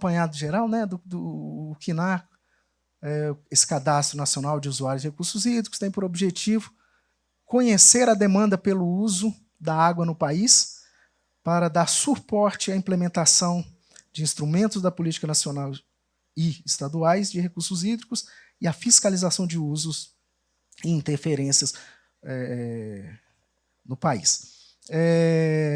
apanhado geral, né, do KNAR, esse Cadastro Nacional de Usuários de Recursos Hídricos, tem por objetivo conhecer a demanda pelo uso da água no país para dar suporte à implementação de instrumentos da política nacional e estaduais de recursos hídricos e a fiscalização de usos e interferências no país.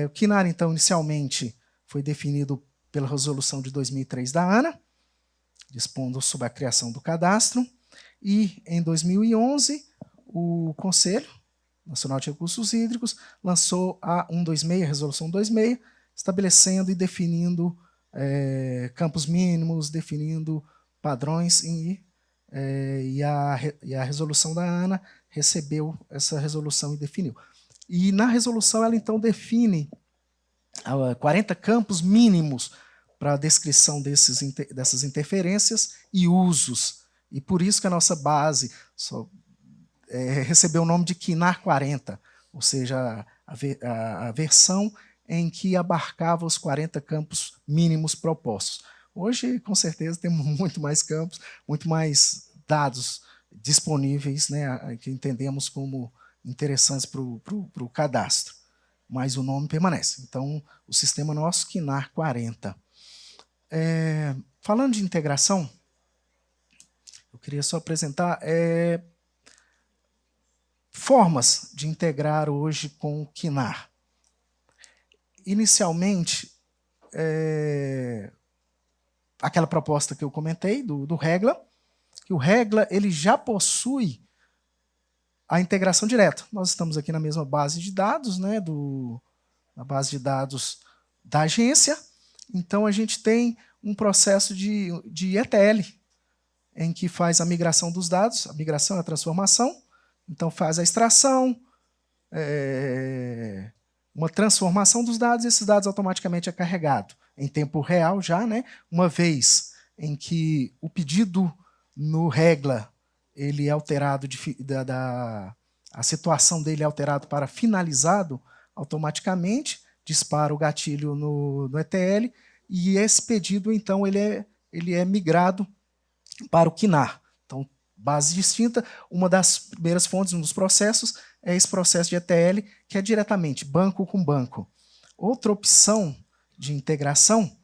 O KNAR, então, inicialmente foi definido pela resolução de 2003 da ANA, dispondo sobre a criação do cadastro, e em 2011 o Conselho Nacional de Recursos Hídricos lançou a 126, a resolução 126, estabelecendo e definindo campos mínimos, definindo padrões, e a resolução da ANA recebeu essa resolução e definiu. E na resolução ela então define 40 campos mínimos para a descrição dessas interferências e usos. E por isso que a nossa base recebeu o nome de KNAR 40, ou seja, a versão em que abarcava os 40 campos mínimos propostos. Hoje, com certeza, temos muito mais campos, muito mais dados disponíveis, né, que entendemos como interessantes para o cadastro, mas o nome permanece. Então, o sistema nosso, KNAR 40. Falando de integração, eu queria só apresentar formas de integrar hoje com o KNAR. Inicialmente, aquela proposta que eu comentei, do REGLA, que o REGLA ele já possui a integração direta. Nós estamos aqui na mesma base de dados, né, na base de dados da agência, então a gente tem um processo de ETL, em que faz a migração dos dados, a migração e a transformação, então faz a extração, uma transformação dos dados, e esses dados automaticamente é carregado em tempo real já, né? Uma vez em que o pedido no REGLA ele é alterado, a situação dele é alterado para finalizado, automaticamente dispara o gatilho no ETL, e esse pedido, então, ele é migrado para o KNAR. Então, base distinta, uma das primeiras fontes, um dos processos, é esse processo de ETL, que é diretamente banco com banco. Outra opção de integração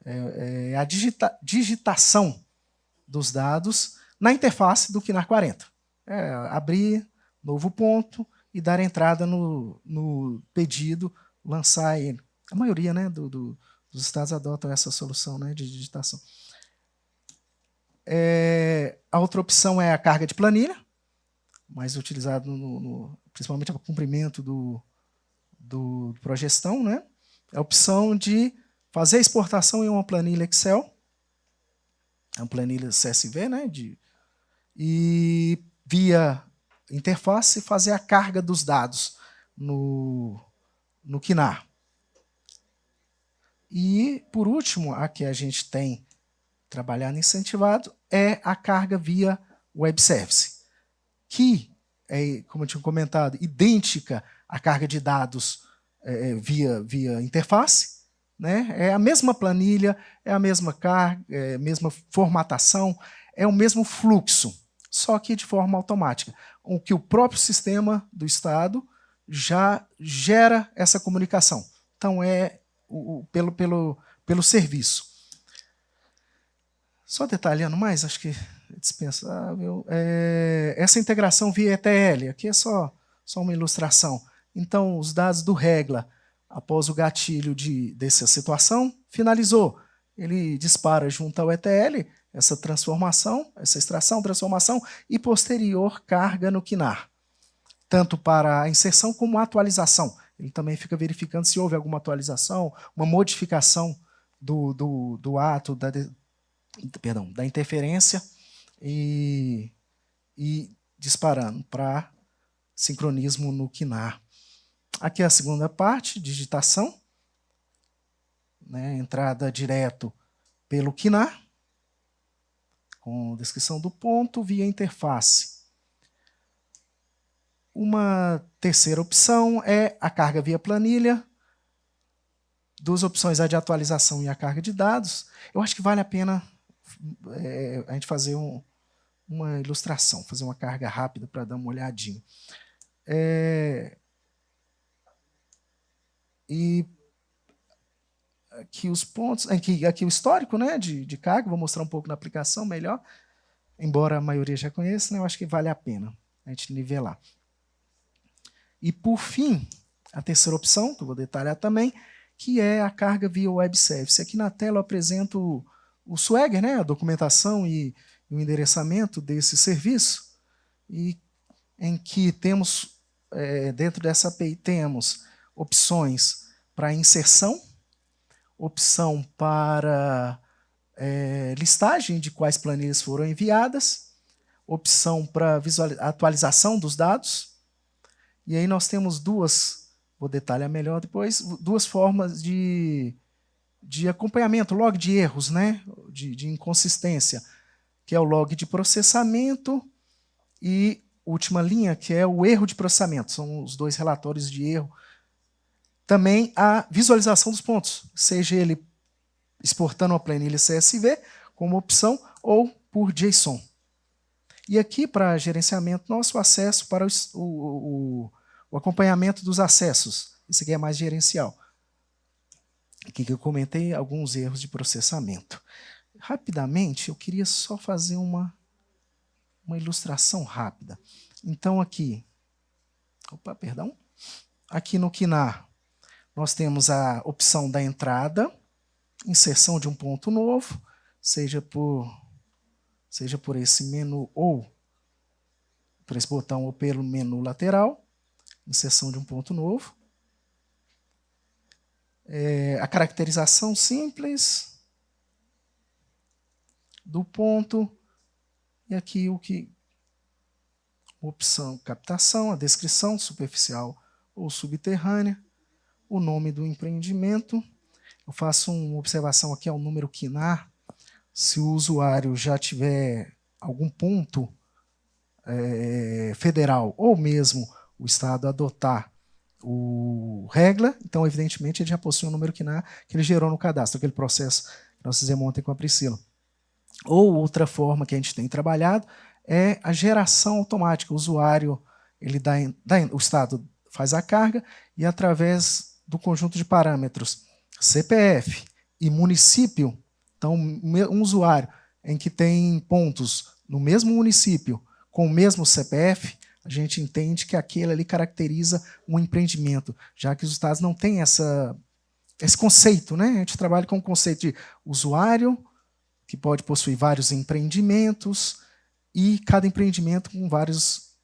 é a digitação dos dados na interface do KNAR 40. Abrir novo ponto e dar entrada no pedido, lançar ele. A maioria, né, dos estados adotam essa solução, né, de digitação. A outra opção é a carga de planilha, mais utilizado principalmente para o cumprimento do progestão, né? É a opção de fazer a exportação em uma planilha Excel, uma planilha CSV, né? E via interface fazer a carga dos dados no KNAR. E, por último, a que a gente tem trabalhado incentivado é a carga via web service, que é, como eu tinha comentado, idêntica à carga de dados via interface, né? É a mesma planilha, é a mesma carga, é a mesma formatação, é o mesmo fluxo, só que de forma automática, o que o próprio sistema do Estado já gera essa comunicação. Então, pelo serviço. Só detalhando mais, acho que é dispensável. Essa integração via ETL, aqui é só uma ilustração. Então, os dados do REGLA, após o gatilho dessa situação, finalizou. Ele dispara junto ao ETL essa transformação, essa extração, transformação e posterior carga no KNAR, tanto para a inserção como a atualização. Ele também fica verificando se houve alguma atualização, uma modificação do ato, da interferência e disparando para sincronismo no KNAR. Aqui é a segunda parte, digitação, né, entrada direto pelo KNAR, com descrição do ponto via interface. Uma terceira opção é a carga via planilha, Duas opções, a de atualização e a carga de dados. Eu acho que vale a pena a gente fazer uma ilustração, fazer uma carga rápida para dar uma olhadinha. E aqui os pontos, aqui o histórico, né, de carga, vou mostrar um pouco na aplicação melhor, embora a maioria já conheça, né, eu acho que vale a pena a gente nivelar. E, por fim, a terceira opção, que eu vou detalhar também, que é a carga via web service. Aqui na tela eu apresento o Swagger, né, a documentação e o endereçamento desse serviço, e em que temos, dentro dessa API, temos opções para inserção, opção para listagem de quais planilhas foram enviadas, opção para atualização dos dados, e aí nós temos duas, vou detalhar melhor depois, duas formas de acompanhamento, log de erros, né, de inconsistência, que é o log de processamento e última linha, que é o erro de processamento, são os dois relatórios de erro. Também a visualização dos pontos, seja ele exportando uma planilha CSV como opção ou por JSON. E aqui, para gerenciamento, nosso acesso para o acompanhamento dos acessos. Isso aqui é mais gerencial. Aqui que eu comentei alguns erros de processamento. Rapidamente, eu queria só fazer uma ilustração rápida. Então, aqui, aqui no Quinar, nós temos a opção da entrada, inserção de um ponto novo, seja por esse menu ou por esse botão ou pelo menu lateral, inserção de um ponto novo. A caracterização simples do ponto, e aqui opção captação, a descrição superficial ou subterrânea, o nome do empreendimento. Eu faço uma observação aqui ao número Quinar. Se o usuário já tiver algum ponto federal ou mesmo o Estado adotar o regla, então, evidentemente, ele já possui um número Quinar que ele gerou no cadastro, aquele processo que nós fizemos ontem com a Priscila. Ou outra forma que a gente tem trabalhado é a geração automática. O usuário, o Estado faz a carga e, através do conjunto de parâmetros CPF e município, então, um usuário em que tem pontos no mesmo município com o mesmo CPF, a gente entende que aquele ali caracteriza um empreendimento, já que os estados não têm esse conceito, né? A gente trabalha com o conceito de usuário, que pode possuir vários empreendimentos, e cada empreendimento com várias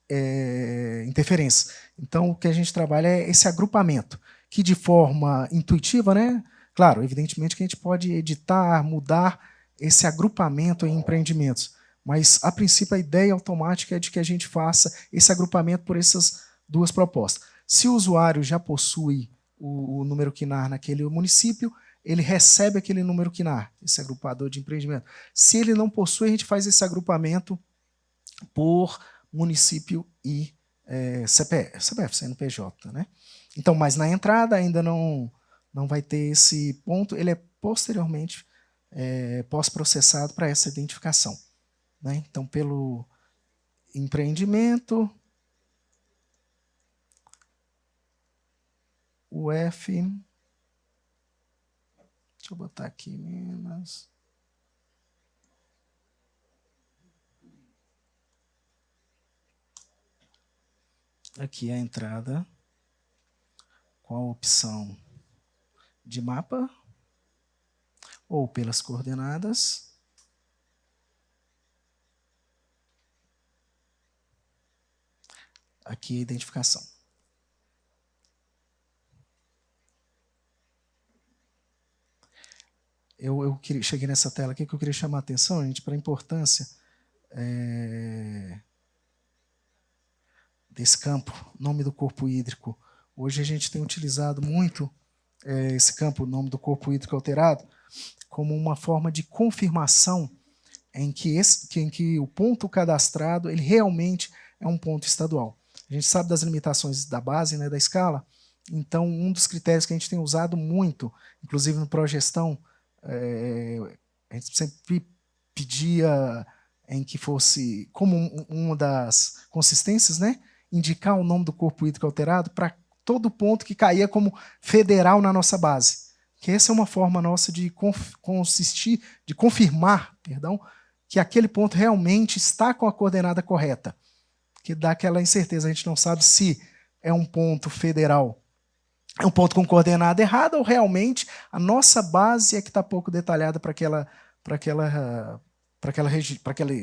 interferências. Então, o que a gente trabalha é esse agrupamento, que de forma intuitiva, né? Claro, evidentemente que a gente pode editar, mudar esse agrupamento em empreendimentos, mas, a princípio, a ideia automática é de que a gente faça esse agrupamento por essas duas propostas. Se o usuário já possui o número Quinar naquele município, ele recebe aquele número Quinar, esse agrupador de empreendimento. Se ele não possui, a gente faz esse agrupamento por município e CPF, CNPJ. Né? Então, mas na entrada ainda não vai ter esse ponto, ele é posteriormente pós-processado para essa identificação. Né? Então, pelo empreendimento, o F, deixa eu botar aqui Minas. Aqui a entrada com a opção de mapa ou pelas coordenadas. Aqui a identificação. Eu cheguei nessa tela aqui que eu queria chamar a atenção, gente, para a importância desse campo, nome do corpo hídrico. Hoje a gente tem utilizado muito esse campo, nome do corpo hídrico alterado, como uma forma de confirmação em que o ponto cadastrado ele realmente é um ponto estadual. A gente sabe das limitações da base, né, da escala, Então, um dos critérios que a gente tem usado muito, inclusive no Progestão, a gente sempre pedia em que fosse, como uma das consistências, né, indicar o nome do corpo hídrico alterado para todo ponto que caía como federal na nossa base. Que essa é uma forma nossa de confirmar, perdão, que aquele ponto realmente está com a coordenada correta. Que dá aquela incerteza, a gente não sabe se é um ponto federal, é um ponto com coordenada errada ou realmente a nossa base é que está pouco detalhada para aquela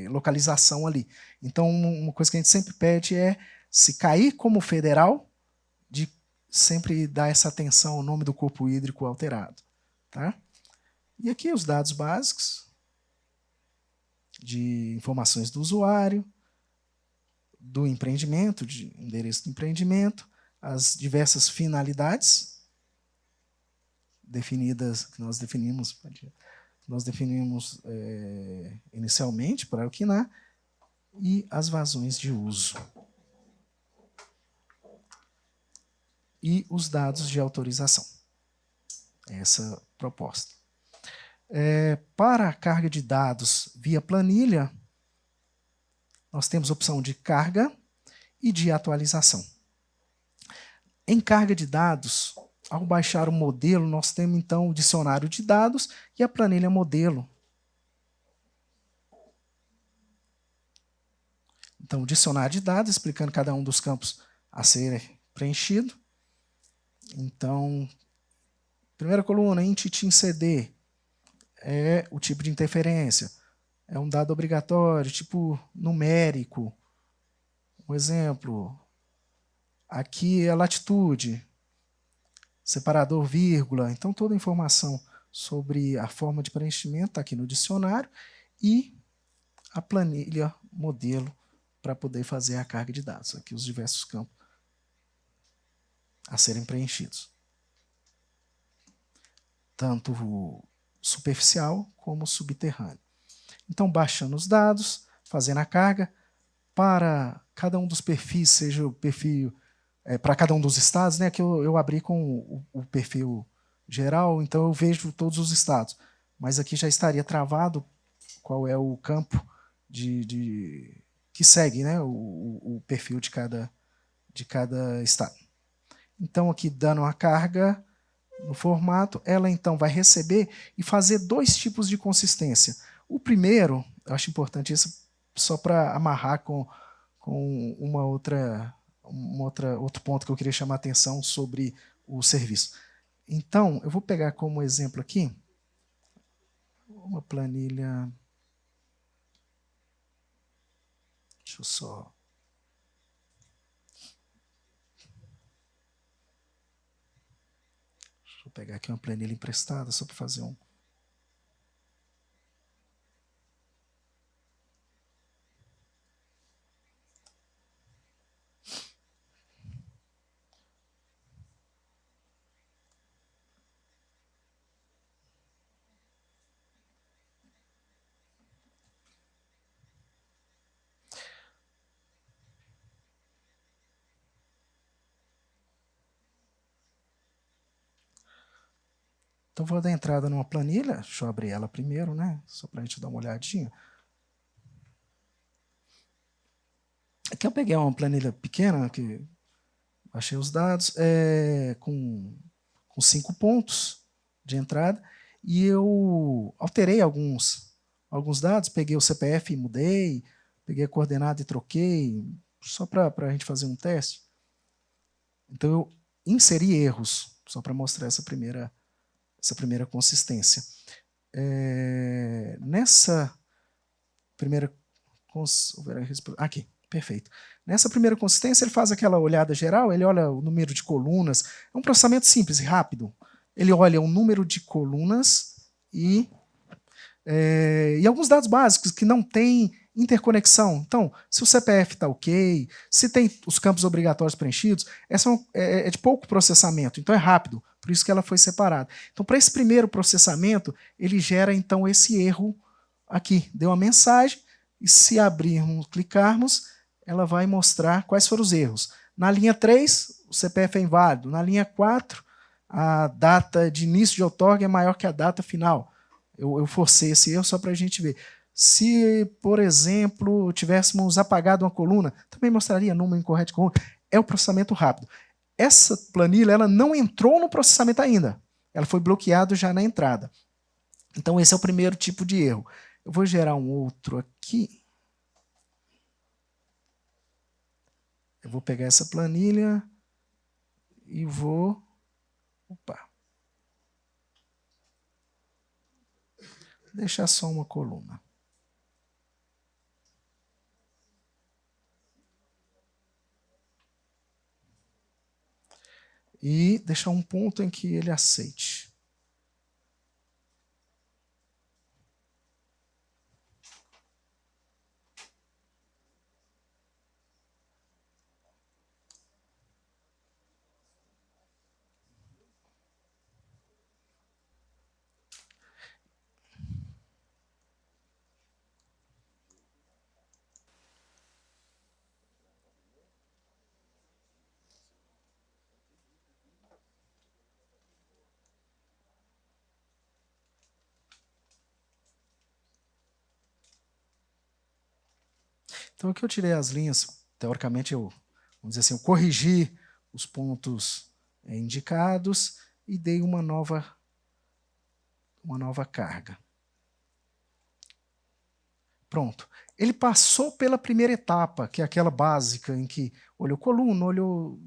localização ali. Então, uma coisa que a gente sempre pede é, se cair como federal, de sempre dar essa atenção ao nome do corpo hídrico alterado. Tá? E aqui os dados básicos de informações do usuário, do empreendimento, de endereço do empreendimento, as diversas finalidades definidas, que nós definimos inicialmente para o QNAR, e as vazões de uso. E os dados de autorização. Essa proposta. Para a carga de dados via planilha, nós temos a opção de carga e de atualização. Em carga de dados, ao baixar o modelo, nós temos então o dicionário de dados e a planilha modelo. Então, o dicionário de dados, explicando cada um dos campos a ser preenchido. Então, primeira coluna, int TIM-CD, é o tipo de interferência. É um dado obrigatório, tipo numérico. Um exemplo, aqui é a latitude, separador, vírgula. Então, toda a informação sobre a forma de preenchimento está aqui no dicionário e a planilha modelo para poder fazer a carga de dados. Aqui os diversos campos a serem preenchidos. Tanto superficial como subterrâneo. Então, baixando os dados, fazendo a carga, para cada um dos perfis, seja o perfil para cada um dos estados, né? Aqui eu abri com o perfil geral, então eu vejo todos os estados. Mas aqui já estaria travado qual é o campo que segue, né? O perfil de cada estado. Então, aqui dando a carga no formato, ela então vai receber e fazer dois tipos de consistência. O primeiro, eu acho importante isso só para amarrar com outro ponto que eu queria chamar a atenção sobre o serviço. Então, eu vou pegar como exemplo aqui uma planilha. Deixa eu só. Deixa eu pegar aqui uma planilha emprestada só para fazer um. Então, vou dar entrada numa planilha. Deixa eu abrir ela primeiro, né? Só para a gente dar uma olhadinha. Aqui eu peguei uma planilha pequena, que achei os dados, com 5 pontos de entrada, e eu alterei alguns dados, peguei o CPF e mudei, peguei a coordenada e troquei, só para a gente fazer um teste. Então, eu inseri erros, só para mostrar essa primeira consistência. Nessa primeira... Aqui, perfeito. Nessa primeira consistência, ele faz aquela olhada geral, ele olha o número de colunas. É um processamento simples e rápido. Ele olha o número de colunas e alguns dados básicos que não têm interconexão. Então, se o CPF está ok, se tem os campos obrigatórios preenchidos, essa é de pouco processamento, então é rápido, por isso que ela foi separada. Então, para esse primeiro processamento, ele gera então esse erro aqui. Deu uma mensagem, e se abrirmos, clicarmos, ela vai mostrar quais foram os erros. Na linha 3, o CPF é inválido. Na linha 4, a data de início de outorga é maior que a data final. Eu forcei esse erro só para a gente ver. Se, por exemplo, tivéssemos apagado uma coluna, também mostraria número incorreto de coluna. É o processamento rápido. Essa planilha ela não entrou no processamento ainda. Ela foi bloqueada já na entrada. Então, esse é o primeiro tipo de erro. Eu vou gerar um outro aqui. Eu vou pegar essa planilha e vou... Opa! Deixar só uma coluna. E deixar um ponto em que ele aceite. Então, aqui eu tirei as linhas, teoricamente, vamos dizer assim, eu corrigi os pontos indicados e dei uma nova carga. Pronto. Ele passou pela primeira etapa, que é aquela básica, em que olhou coluna, olhou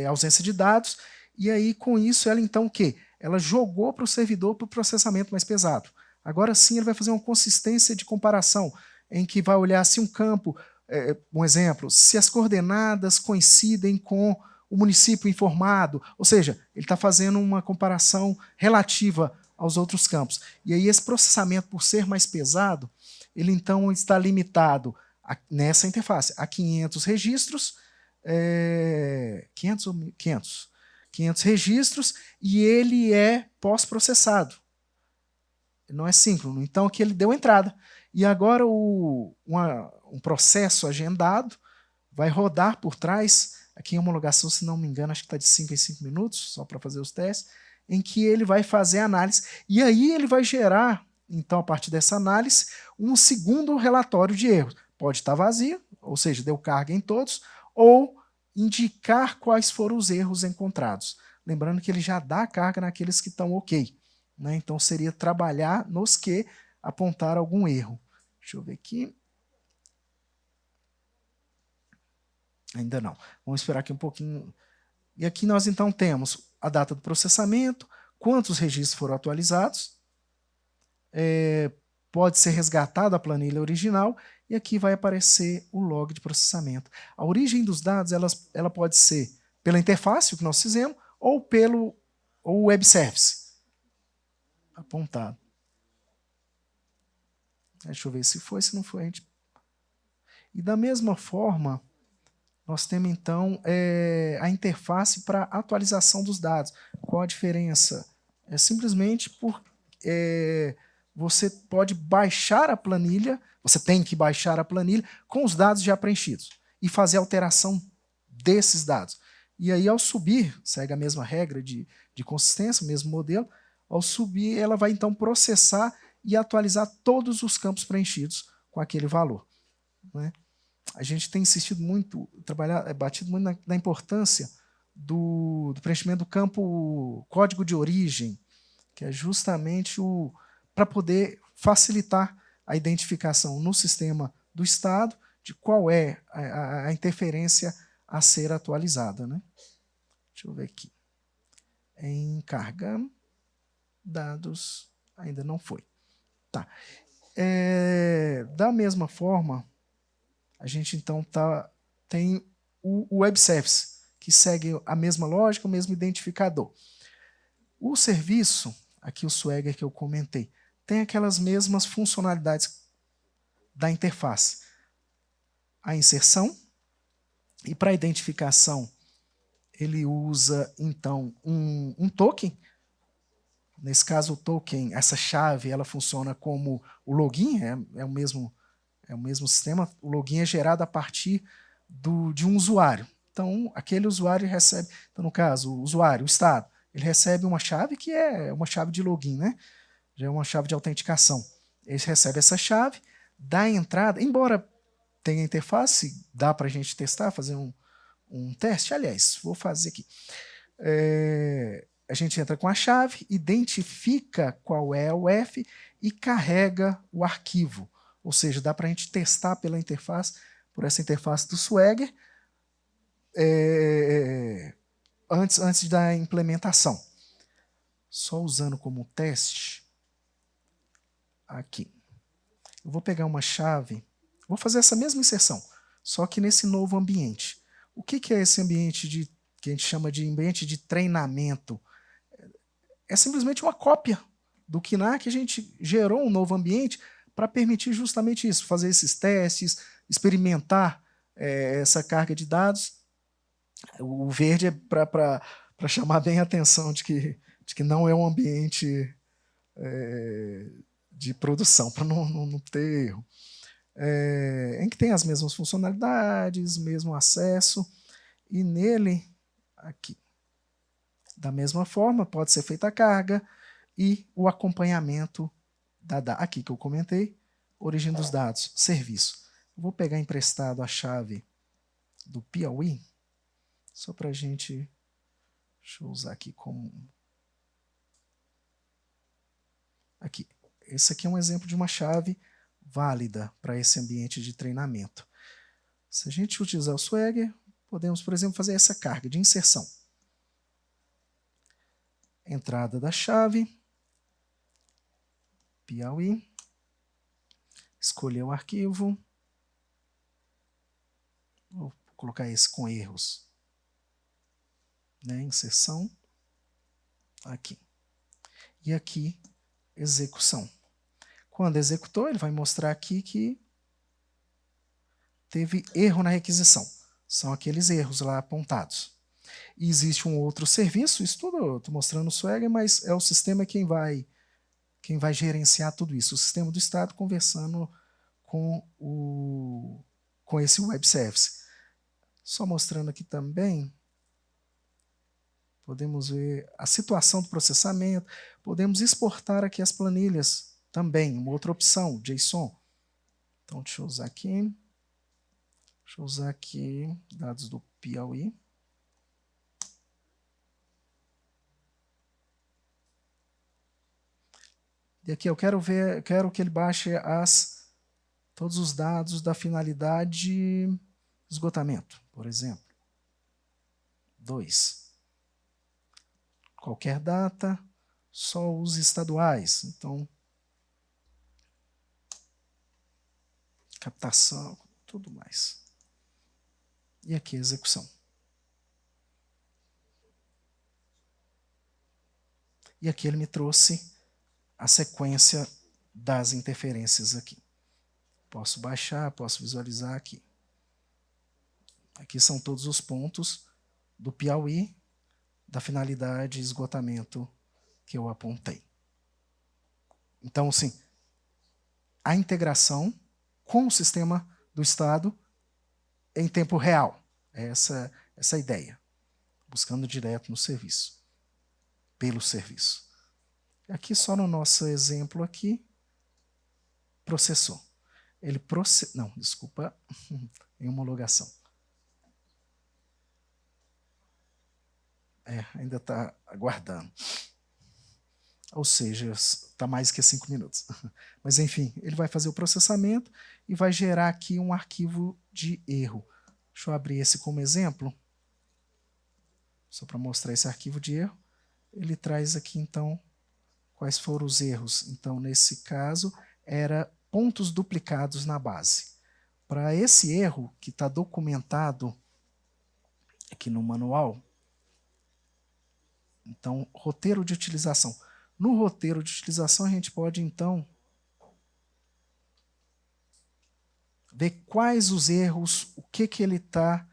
ausência de dados, e aí, com isso, ela então o quê? Ela jogou para o servidor para o processamento mais pesado. Agora sim, ele vai fazer uma consistência de comparação, em que vai olhar se um campo, um exemplo, se as coordenadas coincidem com o município informado, ou seja, ele está fazendo uma comparação relativa aos outros campos. E aí esse processamento, por ser mais pesado, ele então está limitado nessa interface a 500 registros, 500 registros, e ele é pós-processado. Não é síncrono. Então, aqui ele deu entrada. E agora um processo agendado vai rodar por trás, aqui em homologação, se não me engano, acho que está de 5 em 5 minutos, só para fazer os testes, em que ele vai fazer a análise. E aí ele vai gerar, então, a partir dessa análise, um segundo relatório de erros. Pode estar vazio, ou seja, deu carga em todos, ou indicar quais foram os erros encontrados. Lembrando que ele já dá carga naqueles que estão ok. Né? Então, seria trabalhar nos que apontaram algum erro. Deixa eu ver aqui. Ainda não. Vamos esperar aqui um pouquinho. E aqui nós, então, temos a data do processamento, quantos registros foram atualizados, pode ser resgatada a planilha original, e aqui vai aparecer o log de processamento. A origem dos dados ela pode ser pela interface, o que nós fizemos, ou pelo web service. Apontado. Deixa eu ver se foi, se não foi. A gente... E da mesma forma, nós temos então a interface para atualização dos dados. Qual a diferença? É simplesmente você pode baixar a planilha, você tem que baixar a planilha com os dados já preenchidos e fazer alteração desses dados. E aí, ao subir, segue a mesma regra de consistência, o mesmo modelo, ao subir, ela vai então processar e atualizar todos os campos preenchidos com aquele valor. Né? A gente tem insistido muito, batido muito na importância do preenchimento do campo código de origem, que é justamente para poder facilitar a identificação no sistema do Estado de qual é a interferência a ser atualizada. Né? Deixa eu ver aqui. Encargando dados, ainda não foi. Tá. Da mesma forma, a gente então tem o web service, que segue a mesma lógica, o mesmo identificador. O serviço, aqui o Swagger que eu comentei, tem aquelas mesmas funcionalidades da interface. A inserção, e para a identificação, ele usa então um token. Nesse caso, o token, essa chave, ela funciona como o login, é o mesmo sistema. O login é gerado a partir de um usuário. Então, aquele usuário recebe, então, no caso, o usuário, o Estado, ele recebe uma chave que é uma chave de login, né? Já é uma chave de autenticação. Ele recebe essa chave, dá entrada, embora tenha interface, dá para a gente testar, fazer um teste. Aliás, vou fazer aqui. A gente entra com a chave, identifica qual é o F e carrega o arquivo. Ou seja, dá para a gente testar pela interface, por essa interface do Swagger, antes da implementação. Só usando como teste, aqui. Eu vou pegar uma chave, vou fazer essa mesma inserção, só que nesse novo ambiente. O que é esse ambiente que a gente chama de ambiente de treinamento? É simplesmente uma cópia do KNAR que a gente gerou um novo ambiente para permitir justamente isso, fazer esses testes, experimentar essa carga de dados. O verde é para chamar bem a atenção de que não é um ambiente de produção, para não ter erro. Em que tem as mesmas funcionalidades, mesmo acesso, e nele, aqui, da mesma forma, pode ser feita a carga e o acompanhamento aqui que eu comentei, origem dos dados, serviço. Eu vou pegar emprestado a chave do Piauí, só para a gente, deixa eu usar aqui como... Aqui, esse aqui é um exemplo de uma chave válida para esse ambiente de treinamento. Se a gente utilizar o Swagger, podemos, por exemplo, fazer essa carga de inserção. Entrada da chave, Piauí, escolher o arquivo, vou colocar esse com erros, né? Inserção, aqui. E aqui, execução. Quando executou, ele vai mostrar aqui que teve erro na requisição. São aqueles erros lá apontados. E existe um outro serviço, isso tudo eu estou mostrando no Swagger, mas é o sistema quem vai gerenciar tudo isso. O sistema do Estado conversando com esse web service. Só mostrando aqui também, podemos ver a situação do processamento, podemos exportar aqui as planilhas também, uma outra opção, JSON. Então, deixa eu usar aqui. Deixa eu usar aqui dados do Piauí. E aqui eu quero que ele baixe todos os dados da finalidade esgotamento, por exemplo. 2. Qualquer data, só os estaduais. Então, captação, tudo mais. E aqui a execução. E aqui ele me trouxe a sequência das interferências aqui. Posso baixar, posso visualizar aqui. Aqui são todos os pontos do Piauí, da finalidade esgotamento que eu apontei. Então, sim, a integração com o sistema do Estado em tempo real. Essa a ideia. Buscando direto no serviço. Pelo serviço. Aqui só no nosso exemplo aqui, processou. Ele não, desculpa, em homologação. Ainda está aguardando. Ou seja, está mais que 5 minutos. Mas, enfim, ele vai fazer o processamento e vai gerar aqui um arquivo de erro. Deixa eu abrir esse como exemplo, só para mostrar esse arquivo de erro. Ele traz aqui, então, quais foram os erros. Então, nesse caso, era pontos duplicados na base. Para esse erro, que está documentado aqui no manual, então, roteiro de utilização. No roteiro de utilização, a gente pode, então, ver quais os erros, o que ele está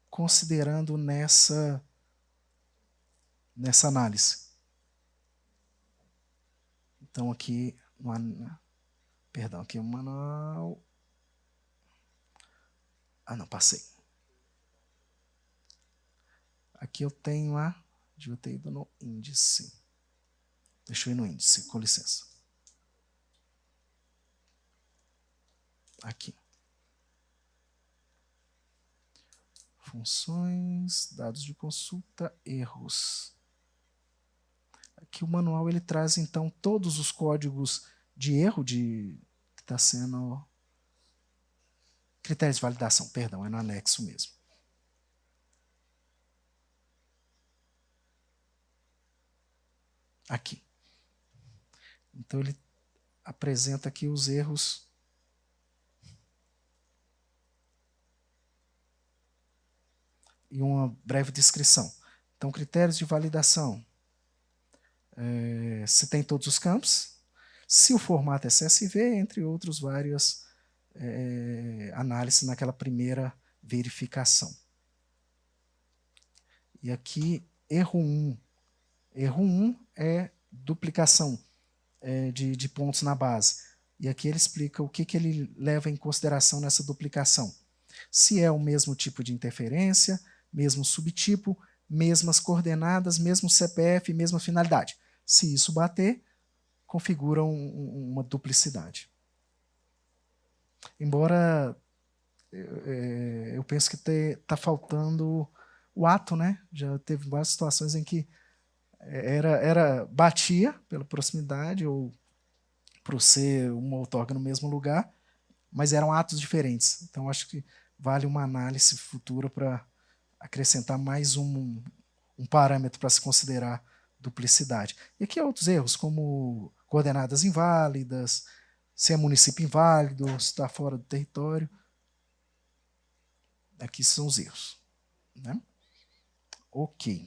considerando nessa análise. Então, aqui, perdão, aqui o manual... não, passei. Aqui eu tenho devia ter ido no índice. Deixa eu ir no índice, com licença. Aqui. Funções, dados de consulta, erros. Aqui o manual ele traz então todos os códigos de erro que está sendo critérios de validação, perdão, é no anexo mesmo. Aqui. Então ele apresenta aqui os erros e uma breve descrição. Então, critérios de validação. Se tem todos os campos, se o formato é CSV, entre outros várias análises naquela primeira verificação. E aqui, erro 1. Erro 1 é duplicação de pontos na base. E aqui ele explica o que ele leva em consideração nessa duplicação. Se é o mesmo tipo de interferência, mesmo subtipo, mesmas coordenadas, mesmo CPF, mesma finalidade. Se isso bater, configura uma duplicidade. Embora eu penso que está faltando o ato, né? Já teve várias situações em que batia pela proximidade ou por ser uma outorga no mesmo lugar, mas eram atos diferentes. Então, acho que vale uma análise futura para acrescentar mais um parâmetro para se considerar duplicidade. E aqui há outros erros, como coordenadas inválidas, se é município inválido, se está fora do território. Aqui são os erros. Né? Ok.